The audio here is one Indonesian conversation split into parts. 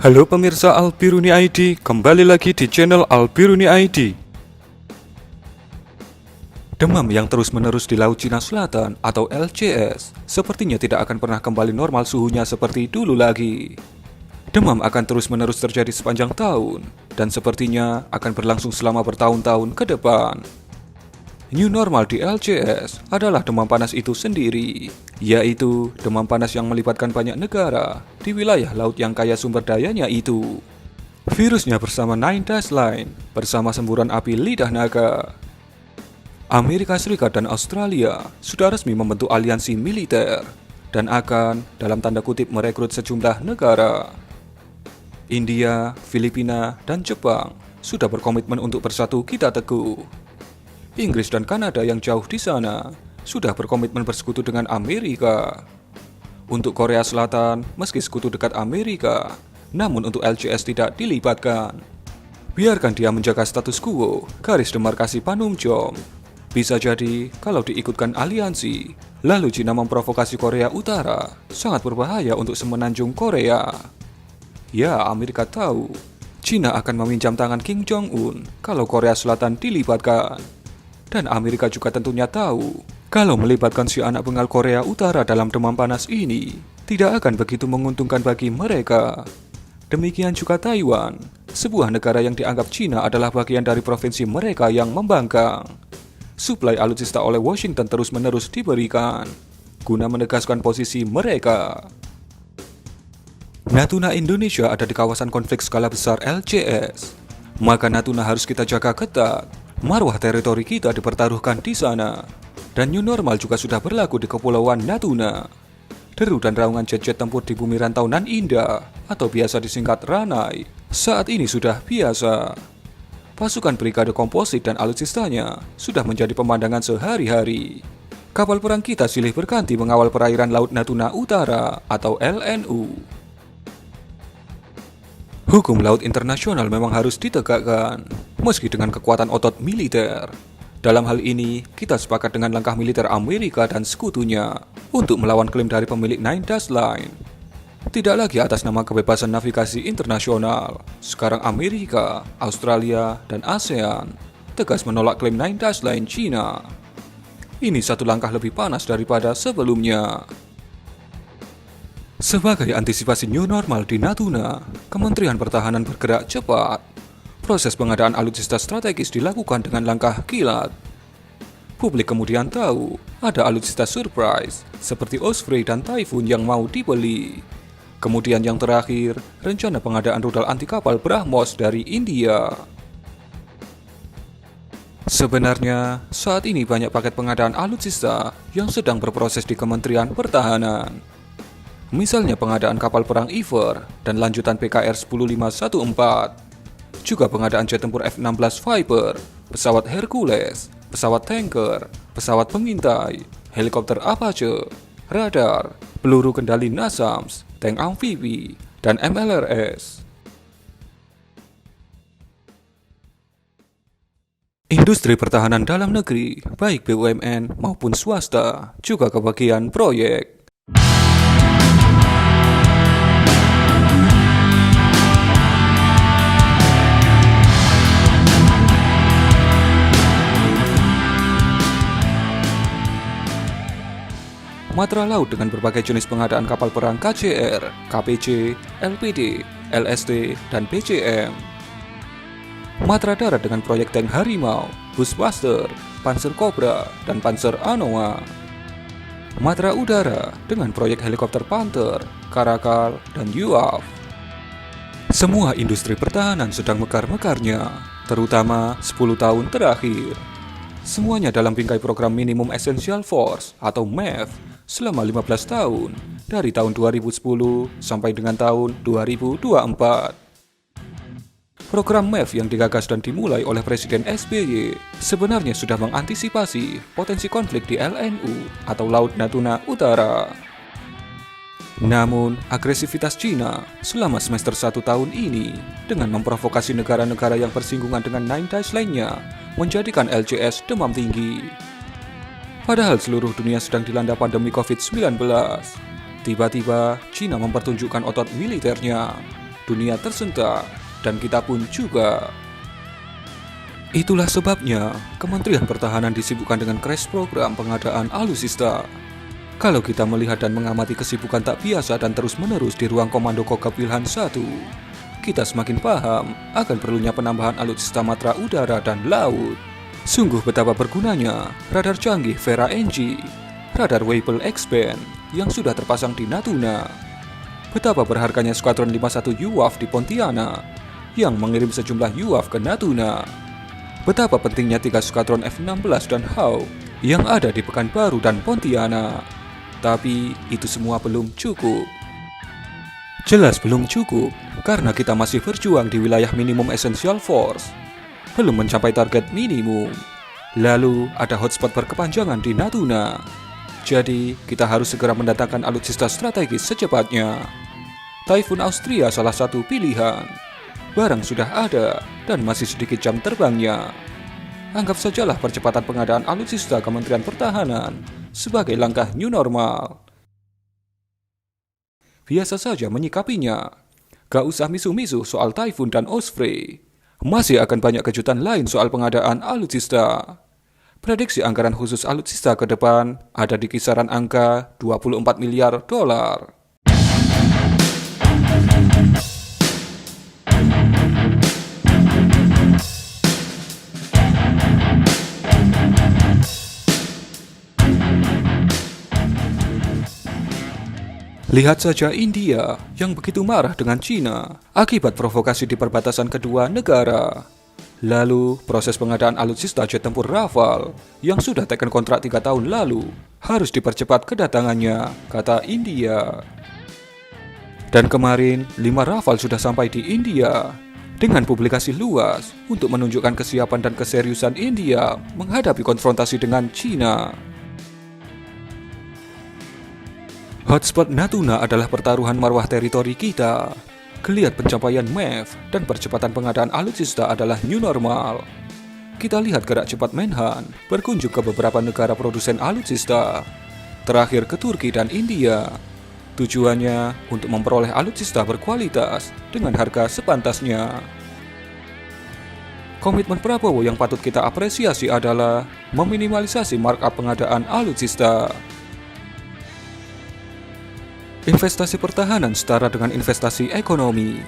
Halo pemirsa Albiruni ID, kembali lagi di channel Albiruni ID. Demam yang terus-menerus di Laut Cina Selatan atau LCS sepertinya tidak akan pernah kembali normal suhunya seperti dulu lagi. Demam akan terus-menerus terjadi sepanjang tahun dan sepertinya akan berlangsung selama bertahun-tahun ke depan. New normal di LCS adalah demam panas itu sendiri, yaitu demam panas yang melibatkan banyak negara di wilayah laut yang kaya sumber dayanya itu. Virusnya bersama Nine Dash Line, bersama semburan api lidah naga. Amerika Serikat dan Australia sudah resmi membentuk aliansi militer dan akan, dalam tanda kutip, merekrut sejumlah negara. India, Filipina, dan Jepang sudah berkomitmen untuk bersatu kita teguh. Inggris dan Kanada yang jauh di sana sudah berkomitmen bersekutu dengan Amerika. Untuk Korea Selatan, meski sekutu dekat Amerika, namun untuk LCS tidak dilibatkan. Biarkan dia menjaga status quo, garis demarkasi Panmunjom. Bisa jadi, kalau diikutkan aliansi, lalu Cina memprovokasi Korea Utara, sangat berbahaya untuk semenanjung Korea. Ya, Amerika tahu, Cina akan meminjam tangan Kim Jong-un kalau Korea Selatan dilibatkan. Dan Amerika juga tentunya tahu, kalau melibatkan si anak bengal Korea Utara dalam demam panas ini, tidak akan begitu menguntungkan bagi mereka. Demikian juga Taiwan, sebuah negara yang dianggap Cina adalah bagian dari provinsi mereka yang membangkang. Suplai alutsista oleh Washington terus-menerus diberikan, guna menegaskan posisi mereka. Natuna Indonesia ada di kawasan konflik skala besar LCS, maka Natuna harus kita jaga ketat. Marwah teritori kita dipertaruhkan di sana, dan new normal juga sudah berlaku di Kepulauan Natuna. Deru dan raungan jet-jet tempur di bumi rantau Nan Indah, atau biasa disingkat Ranai, saat ini sudah biasa. Pasukan brigade komposit dan alutsistanya sudah menjadi pemandangan sehari-hari. Kapal perang kita silih berganti mengawal perairan Laut Natuna Utara, atau LNU. Hukum laut internasional memang harus ditegakkan, meski dengan kekuatan otot militer. Dalam hal ini, kita sepakat dengan langkah militer Amerika dan sekutunya untuk melawan klaim dari pemilik Nine Dash Line. Tidak lagi atas nama kebebasan navigasi internasional, sekarang Amerika, Australia, dan ASEAN tegas menolak klaim Nine Dash Line Cina. Ini satu langkah lebih panas daripada sebelumnya. Sebagai antisipasi new normal di Natuna, Kementerian Pertahanan bergerak cepat. Proses pengadaan alutsista strategis dilakukan dengan langkah kilat. Publik kemudian tahu ada alutsista surprise seperti Osprey dan Typhoon yang mau dibeli. Kemudian yang terakhir, rencana pengadaan rudal anti kapal BrahMos dari India. Sebenarnya, saat ini banyak paket pengadaan alutsista yang sedang berproses di Kementerian Pertahanan. Misalnya pengadaan kapal perang Ever dan lanjutan PKR 10514. Juga pengadaan jet tempur F-16 Viper, pesawat Hercules, pesawat tanker, pesawat pengintai, helikopter Apache, radar, peluru kendali NASAMS, tank amfibi, dan MLRS. Industri pertahanan dalam negeri, baik BUMN maupun swasta, juga kebagian proyek. Matra laut dengan berbagai jenis pengadaan kapal perang KCR, KPC, LPD, LST, dan BCM. Matra darat dengan proyek tank Harimau, Bushbuster, Panzer Cobra, dan Panzer Anoa. Matra udara dengan proyek helikopter Panther, Caracal, dan UAV. Semua industri pertahanan sedang mekar-mekarnya, terutama 10 tahun terakhir. Semuanya dalam bingkai program Minimum Essential Force atau MEF selama 15 tahun, dari tahun 2010 sampai dengan tahun 2024. Program MEF yang digagas dan dimulai oleh Presiden SBY sebenarnya sudah mengantisipasi potensi konflik di LNU atau Laut Natuna Utara. Namun, agresivitas Cina selama semester 1 tahun ini dengan memprovokasi negara-negara yang bersinggungan dengan Nine Dash Line-nya menjadikan LCS demam tinggi. Padahal seluruh dunia sedang dilanda pandemi COVID-19, tiba-tiba Cina mempertunjukkan otot militernya. dunia tersentak, dan kita pun juga. Itulah sebabnya Kementerian Pertahanan disibukkan dengan crash program pengadaan alutsista. Kalau kita melihat dan mengamati kesibukan tak biasa dan terus-menerus di ruang Komando Kokap Wilhan 1, kita semakin paham akan perlunya penambahan alutsista matra udara dan laut. Sungguh betapa bergunanya radar canggih Vera NG, radar Weibel X-band yang sudah terpasang di Natuna. Betapa berharganya Skuadron 51 UAV di Pontianak yang mengirim sejumlah UAV ke Natuna. Betapa pentingnya 3 skuadron F-16 dan Hawk yang ada di Pekanbaru dan Pontianak. Tapi itu semua belum cukup. Jelas belum cukup, karena kita masih berjuang di wilayah minimum essential force. Belum mencapai target minimum. Lalu ada hotspot berkepanjangan di Natuna. Jadi kita harus segera mendatangkan alutsista strategis secepatnya. Typhoon Austria salah satu pilihan. Barang sudah ada dan masih sedikit jam terbangnya. Anggap sajalah percepatan pengadaan alutsista Kementerian Pertahanan sebagai langkah new normal. Biasa saja menyikapinya. Gak usah misu-misu soal Typhoon dan Osprey. Masih akan banyak kejutan lain soal pengadaan alutsista. Prediksi anggaran khusus alutsista ke depan ada di kisaran angka 24 miliar dolar. Lihat saja India yang begitu marah dengan Cina akibat provokasi di perbatasan kedua negara. Lalu, proses pengadaan alutsista jet tempur Rafale yang sudah teken kontrak 3 tahun lalu harus dipercepat kedatangannya, kata India. Dan kemarin, 5 Rafale sudah sampai di India dengan publikasi luas untuk menunjukkan kesiapan dan keseriusan India menghadapi konfrontasi dengan Cina. Hotspot Natuna adalah pertaruhan marwah teritori kita. Geliat pencapaian MEF dan percepatan pengadaan alutsista adalah new normal. Kita lihat gerak cepat Menhan berkunjung ke beberapa negara produsen alutsista, terakhir ke Turki dan India. Tujuannya untuk memperoleh alutsista berkualitas dengan harga sepantasnya. Komitmen Prabowo yang patut kita apresiasi adalah meminimalisasi markup pengadaan alutsista. Investasi pertahanan setara dengan investasi ekonomi,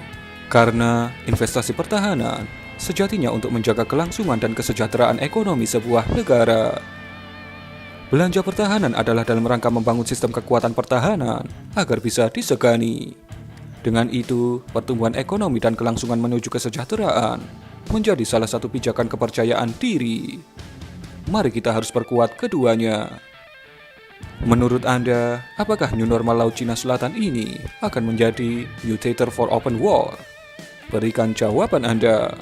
karena investasi pertahanan sejatinya untuk menjaga kelangsungan dan kesejahteraan ekonomi sebuah negara. Belanja pertahanan adalah dalam rangka membangun sistem kekuatan pertahanan agar bisa disegani. Dengan itu, pertumbuhan ekonomi dan kelangsungan menuju kesejahteraan menjadi salah satu pijakan kepercayaan diri. Mari kita harus perkuat keduanya. Menurut Anda, apakah new normal Laut Cina Selatan ini akan menjadi new theater for open war? Berikan jawaban Anda.